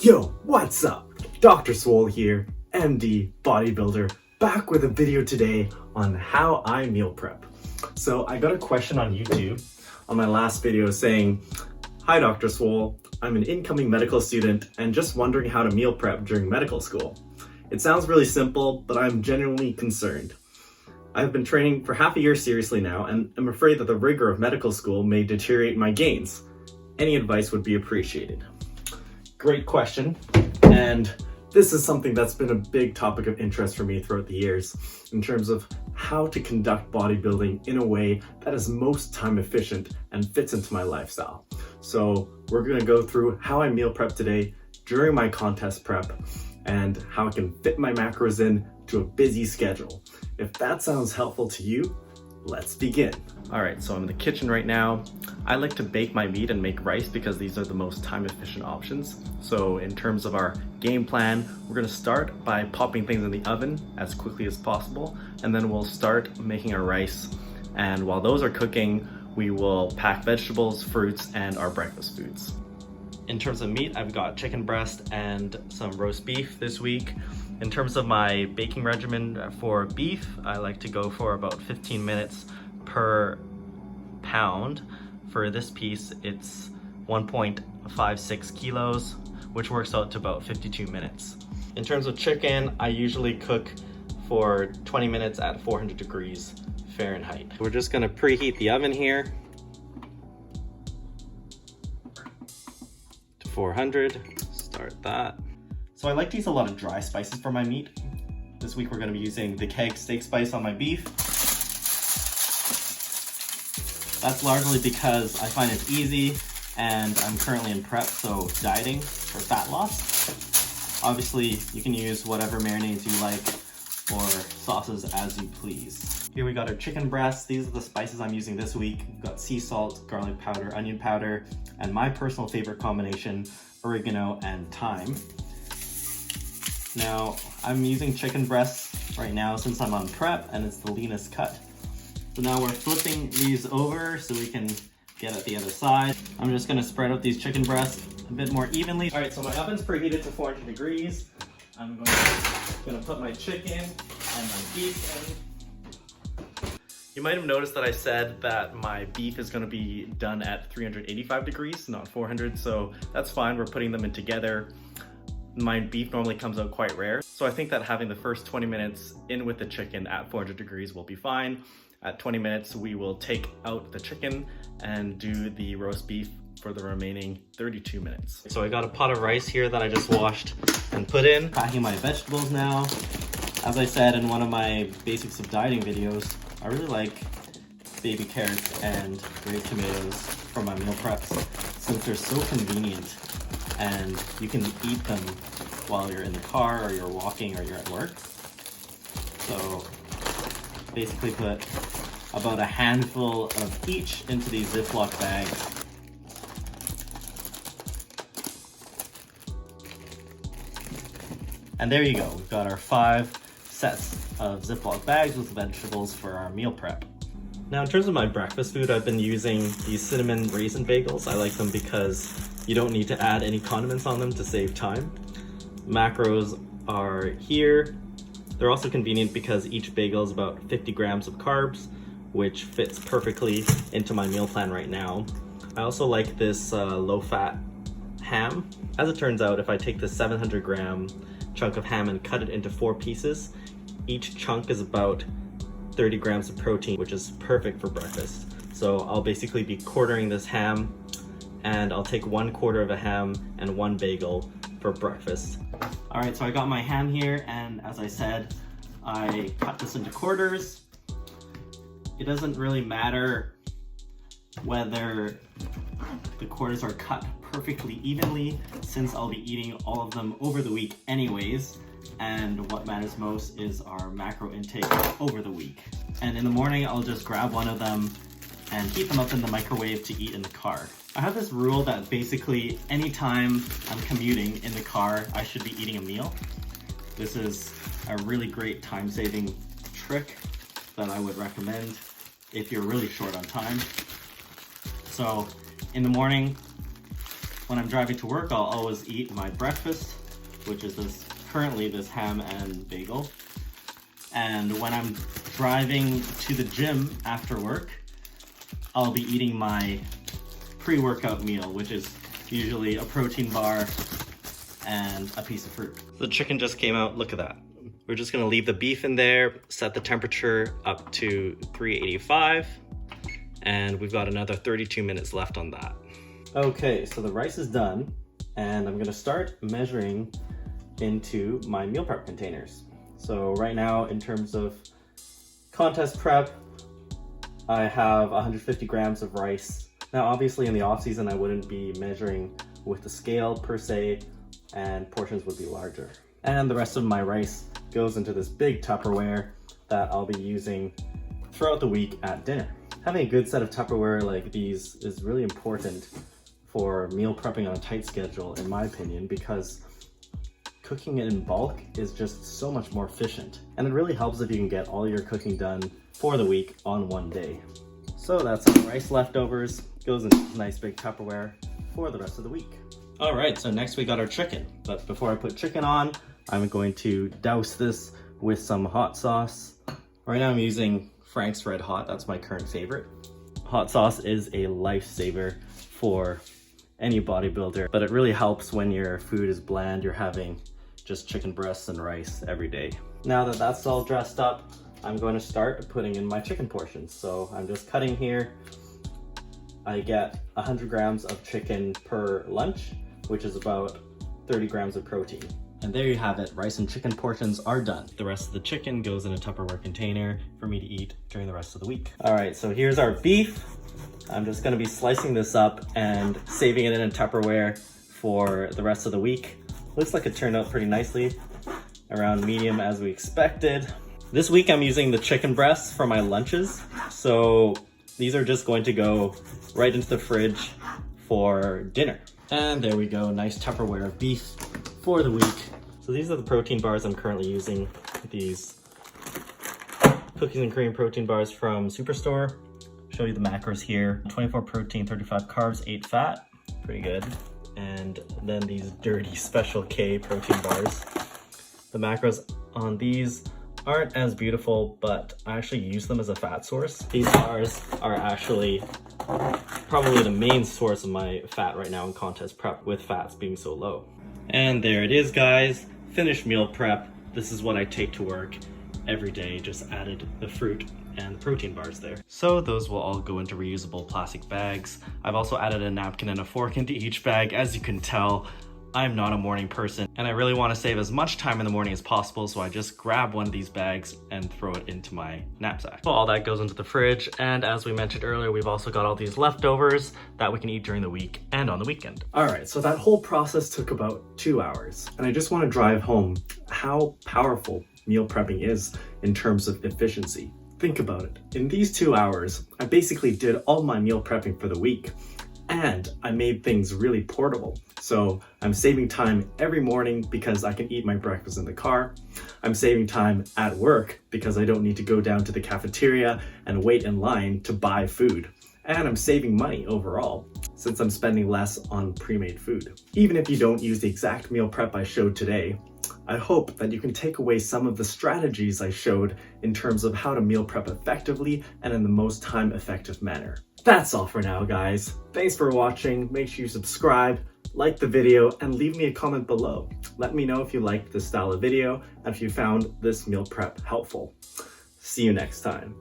Yo, what's up? Dr. Swole here, MD Bodybuilder, back with a video today on how I meal prep. So I got a question on YouTube on my last video saying, "Hi Dr. Swole, I'm an incoming medical student and just wondering how to meal prep during medical school. It sounds really simple, but I'm genuinely concerned. I've been training for half a year seriously now and I'm afraid that the rigor of medical school may deteriorate my gains. Any advice would be appreciated." Great question, and this is something that's been a big topic of interest for me throughout the years in terms of how to conduct bodybuilding in a way that is most time efficient and fits into my lifestyle. So we're going to go through how I meal prep today during my contest prep and how I can fit my macros in to a busy schedule. If that sounds helpful to you, let's begin. All right, so I'm in the kitchen right now. I like to bake my meat and make rice because these are the most time efficient options. So in terms of our game plan, we're gonna start by popping things in the oven as quickly as possible, and then we'll start making our rice. And while those are cooking, we will pack vegetables, fruits, and our breakfast foods. In terms of meat, I've got chicken breast and some roast beef this week. In terms of my baking regimen for beef, I like to go for about 15 minutes per pound. For this piece, it's 1.56 kilos, which works out to about 52 minutes. In terms of chicken, I usually cook for 20 minutes at 400 degrees Fahrenheit. We're just gonna preheat the oven here to 400, start that. So I like to use a lot of dry spices for my meat. This week we're gonna be using the keg steak spice on my beef. That's largely because I find it easy and I'm currently in prep, so dieting for fat loss. Obviously, you can use whatever marinades you like or sauces as you please. Here we got our chicken breasts. These are the spices I'm using this week. We've got sea salt, garlic powder, onion powder, and my personal favorite combination, oregano and thyme. Now, I'm using chicken breasts right now since I'm on prep and it's the leanest cut. So now we're flipping these over so we can get at the other side. I'm just gonna spread out these chicken breasts a bit more evenly. All right, so my oven's preheated to 400 degrees. I'm gonna put my chicken and my beef in. You might have noticed that I said that my beef is gonna be done at 385 degrees, not 400, so that's fine. We're putting them in together. My beef normally comes out quite rare, so I think that having the first 20 minutes in with the chicken at 400 degrees will be fine. At 20 minutes, we will take out the chicken and do the roast beef for the remaining 32 minutes. So I got a pot of rice here that I just washed and put in. Packing my vegetables now. As I said in one of my basics of dieting videos, I really like baby carrots and grape tomatoes for my meal preps since they're so convenient and you can eat them while you're in the car or you're walking or you're at work. So basically put about a handful of each into these Ziploc bags. And there you go, we've got our 5 sets of Ziploc bags with vegetables for our meal prep. Now in terms of my breakfast food, I've been using these cinnamon raisin bagels. I like them because you don't need to add any condiments on them to save time. Macros are here. They're also convenient because each bagel is about 50 grams of carbs, which fits perfectly into my meal plan right now. I also like this low-fat ham. As it turns out, if I take this 700 gram chunk of ham and cut it into 4 pieces, each chunk is about 30 grams of protein, which is perfect for breakfast. So I'll basically be quartering this ham, and I'll take 1/4 of a ham and 1 bagel for breakfast. All right, so I got my ham here, and as I said, I cut this into quarters. It doesn't really matter whether the quarters are cut perfectly evenly, since I'll be eating all of them over the week anyways, and what matters most is our macro intake over the week. And in the morning, I'll just grab one of them and heat them up in the microwave to eat in the car. I have this rule that basically anytime I'm commuting in the car, I should be eating a meal. This is a really great time-saving trick that I would recommend if you're really short on time. So in the morning, when I'm driving to work, I'll always eat my breakfast, which is currently this ham and bagel. And when I'm driving to the gym after work, I'll be eating my pre-workout meal, which is usually a protein bar and a piece of fruit. The chicken just came out, look at that. We're just gonna leave the beef in there, set the temperature up to 385, and we've got another 32 minutes left on that. Okay, so the rice is done, and I'm gonna start measuring into my meal prep containers. So right now, in terms of contest prep, I have 150 grams of rice. Now, obviously in the off season, I wouldn't be measuring with the scale per se, and portions would be larger. And the rest of my rice goes into this big Tupperware that I'll be using throughout the week at dinner. Having a good set of Tupperware like these is really important for meal prepping on a tight schedule, in my opinion, because cooking it in bulk is just so much more efficient. And it really helps if you can get all your cooking done for the week on one day. So that's some rice leftovers, goes in a nice big Tupperware for the rest of the week. All right, so next we got our chicken. But before I put chicken on, I'm going to douse this with some hot sauce. Right now I'm using Frank's Red Hot, that's my current favorite. Hot sauce is a lifesaver for any bodybuilder, but it really helps when your food is bland, you're having just chicken breasts and rice every day. Now that that's all dressed up, I'm going to start putting in my chicken portions. So I'm just cutting here. I get 100 grams of chicken per lunch, which is about 30 grams of protein. And there you have it, rice and chicken portions are done. The rest of the chicken goes in a Tupperware container for me to eat during the rest of the week. All right, so here's our beef. I'm just gonna be slicing this up and saving it in a Tupperware for the rest of the week. Looks like it turned out pretty nicely, around medium as we expected. This week I'm using the chicken breasts for my lunches. So these are just going to go right into the fridge for dinner. And there we go, nice Tupperware of beef for the week. So these are the protein bars I'm currently using. These cookies and cream protein bars from Superstore. Show you the macros here. 24 protein, 35 carbs, 8 fat. Pretty good. And then these dirty Special K protein bars. The macros on these aren't as beautiful, but I actually use them as a fat source. These bars are actually probably the main source of my fat right now in contest prep, with fats being so low. And there it is, guys. Finished meal prep. This is what I take to work every day. Just added the fruit and the protein bars there. So those will all go into reusable plastic bags. I've also added a napkin and a fork into each bag. As you can tell, I'm not a morning person, and I really want to save as much time in the morning as possible, so I just grab one of these bags and throw it into my knapsack. So all that goes into the fridge, and as we mentioned earlier, we've also got all these leftovers that we can eat during the week and on the weekend. All right, so that whole process took about 2 hours, and I just want to drive home how powerful meal prepping is in terms of efficiency. Think about it. In these 2 hours, I basically did all my meal prepping for the week, and I made things really portable. So I'm saving time every morning because I can eat my breakfast in the car. I'm saving time at work because I don't need to go down to the cafeteria and wait in line to buy food. And I'm saving money overall since I'm spending less on pre-made food. Even if you don't use the exact meal prep I showed today, I hope that you can take away some of the strategies I showed in terms of how to meal prep effectively and in the most time-effective manner. That's all for now, guys. Thanks for watching. Make sure you subscribe, like the video, and leave me a comment below. Let me know if you liked this style of video and if you found this meal prep helpful. See you next time.